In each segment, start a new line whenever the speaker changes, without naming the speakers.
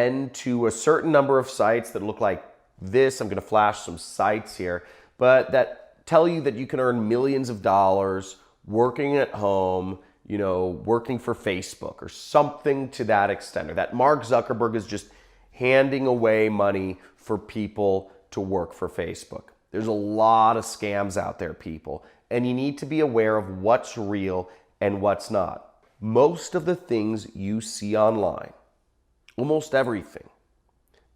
and to a certain number of sites that look like this. I'm going to flash some sites here, but that tell you that you can earn millions of dollars working at home, you know, working for Facebook or something to that extent, or that Mark Zuckerberg is just handing away money for people to work for Facebook. There's a lot of scams out there, people, and you need to be aware of what's real and what's not. Most of the things you see online, almost everything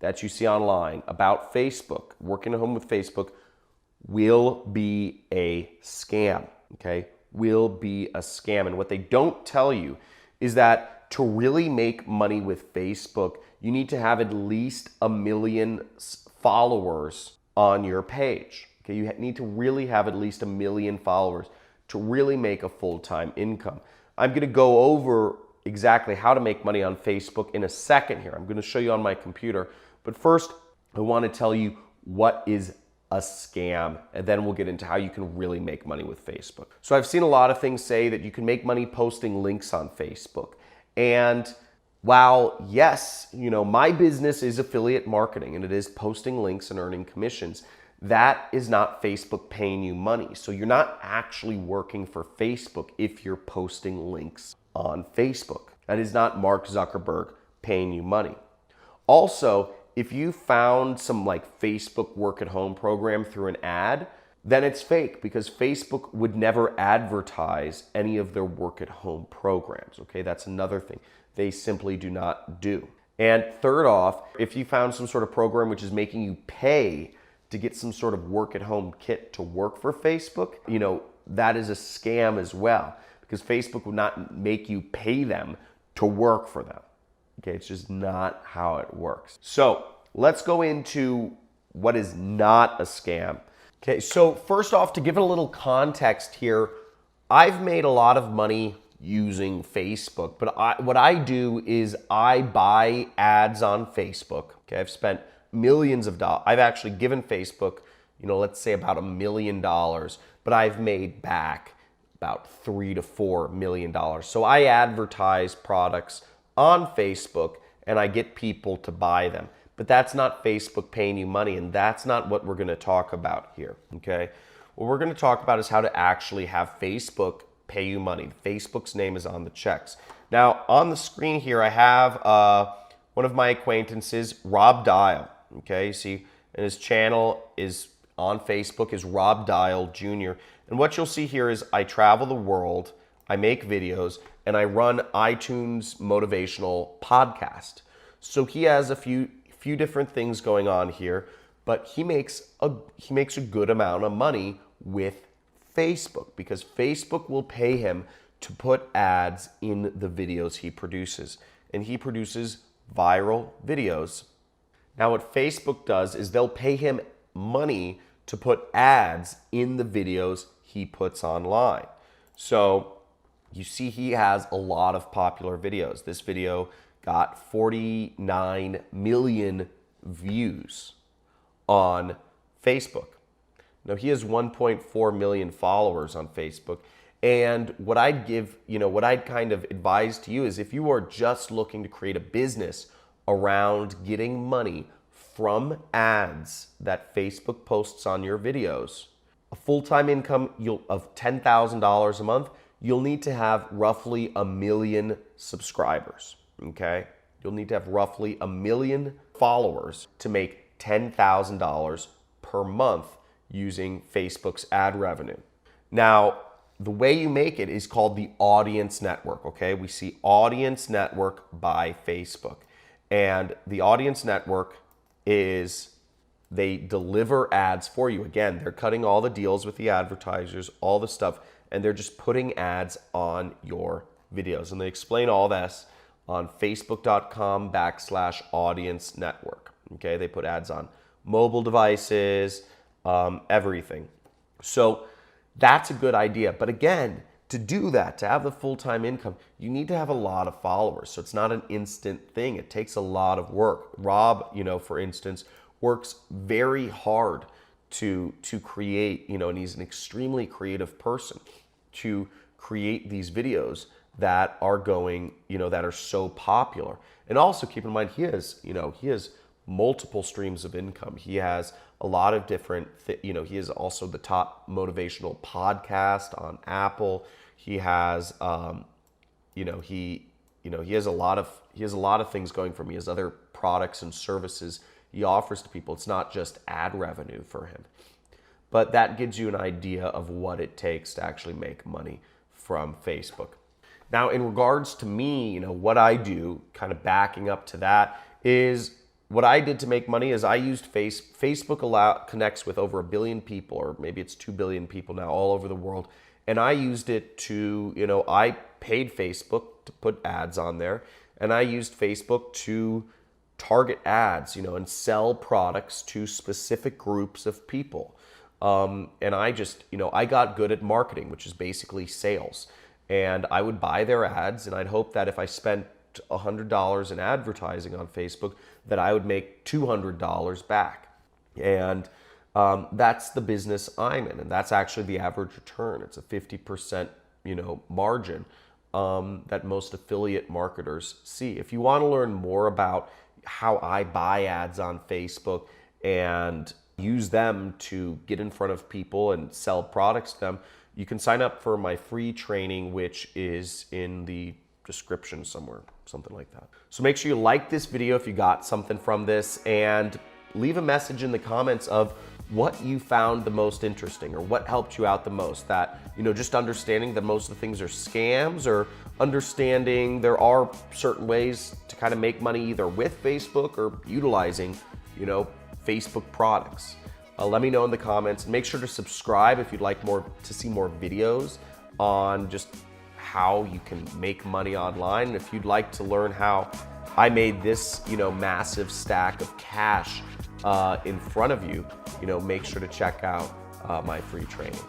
that you see online about Facebook, working at home with Facebook, will be a scam, okay? Will be a scam. And what they don't tell you is that to really make money with Facebook, you need to have at least 1 million followers on your page. Okay, you need to really have at least 1 million followers to really make a full-time income. I'm going to go over exactly how to make money on Facebook in a second here. I'm going to show you on my computer. But first, I want to tell you what is a scam, and then we'll get into how you can really make money with Facebook. So I've seen a lot of things say that you can make money posting links on Facebook. And while yes, you know, my business is affiliate marketing and it is posting links and earning commissions, that is not Facebook paying you money. So you're not actually working for Facebook if you're posting links on Facebook. That is not Mark Zuckerberg paying you money. Also, if you found some like Facebook work at home program through an ad, then it's fake, because Facebook would never advertise any of their work at home programs. Okay, that's another thing they simply do not do. And third off, if you found some sort of program which is making you pay to get some sort of work at home kit to work for Facebook, you know, that is a scam as well, because Facebook would not make you pay them to work for them. Okay, it's just not how it works. So let's go into what is not a scam. Okay, so first off, to give it a little context here, I've made a lot of money using Facebook, but what I do is I buy ads on Facebook. Okay, I've spent millions of dollars. I've actually given Facebook, you know, let's say about $1 million, but I've made back about $3 to $4 million. So I advertise products on Facebook and I get people to buy them. But that's not Facebook paying you money, and that's not what we're going to talk about here, okay? What we're going to talk about is how to actually have Facebook pay you money. Facebook's name is on the checks. Now, on the screen here, I have one of my acquaintances, Rob Dial, okay? See, and his channel is on Facebook is Rob Dial Jr. And what you'll see here is I travel the world, I make videos, and I run iTunes motivational podcast. So he has a few different things going on here, but he makes a good amount of money with Facebook, because Facebook will pay him to put ads in the videos he produces, and he produces viral videos. Now what Facebook does is they'll pay him money to put ads in the videos he puts online. So you see he has a lot of popular videos. This video got 49 million views on Facebook. Now he has 1.4 million followers on Facebook. And what I'd kind of advise to you is, if you are just looking to create a business around getting money from ads that Facebook posts on your videos, a full-time income of $10,000 a month, you'll need to have roughly 1 million subscribers, okay? You'll need to have roughly 1 million followers to make $10,000 per month using Facebook's ad revenue. Now, the way you make it is called the audience network, okay? We see audience network by Facebook. And the audience network is, they deliver ads for you. Again, they're cutting all the deals with the advertisers, all the stuff, and they're just putting ads on your videos. And they explain all this on facebook.com/audience network. Okay, they put ads on mobile devices, everything. So that's a good idea. But again, to do that, to have the full-time income, you need to have a lot of followers. So it's not an instant thing. It takes a lot of work. Rob, for instance, works very hard to create, and he's an extremely creative person, to create these videos that are going, that are so popular. And also keep in mind, he has multiple streams of income. He has a lot of different, he is also the top motivational podcast on Apple. He has, he has a lot of things going for him. He has other products and services he offers to people. It's not just ad revenue for him. But that gives you an idea of what it takes to actually make money from Facebook. Now, in regards to me, what I do, kind of backing up to that, is what I did to make money is I used Facebook connects with over 1 billion people, or maybe it's 2 billion people now all over the world. And I used it to, I paid Facebook to put ads on there, and I used Facebook to target ads, and sell products to specific groups of people. And I just, I got good at marketing, which is basically sales. And I would buy their ads, and I'd hope that if I spent $100 in advertising on Facebook, that I would make $200 back. And that's the business I'm in, and that's actually the average return. It's a 50%, margin that most affiliate marketers see. If you want to learn more about how I buy ads on Facebook and use them to get in front of people and sell products to them, you can sign up for my free training, which is in the description somewhere, something like that. So make sure you like this video if you got something from this, and leave a message in the comments of what you found the most interesting or what helped you out the most. That, just understanding that most of the things are scams, or understanding there are certain ways to kind of make money either with Facebook or utilizing, Facebook products. Let me know in the comments, and make sure to subscribe if you'd like to see more videos on just how you can make money online. And if you'd like to learn how I made this, massive stack of cash in front of you, make sure to check out my free training.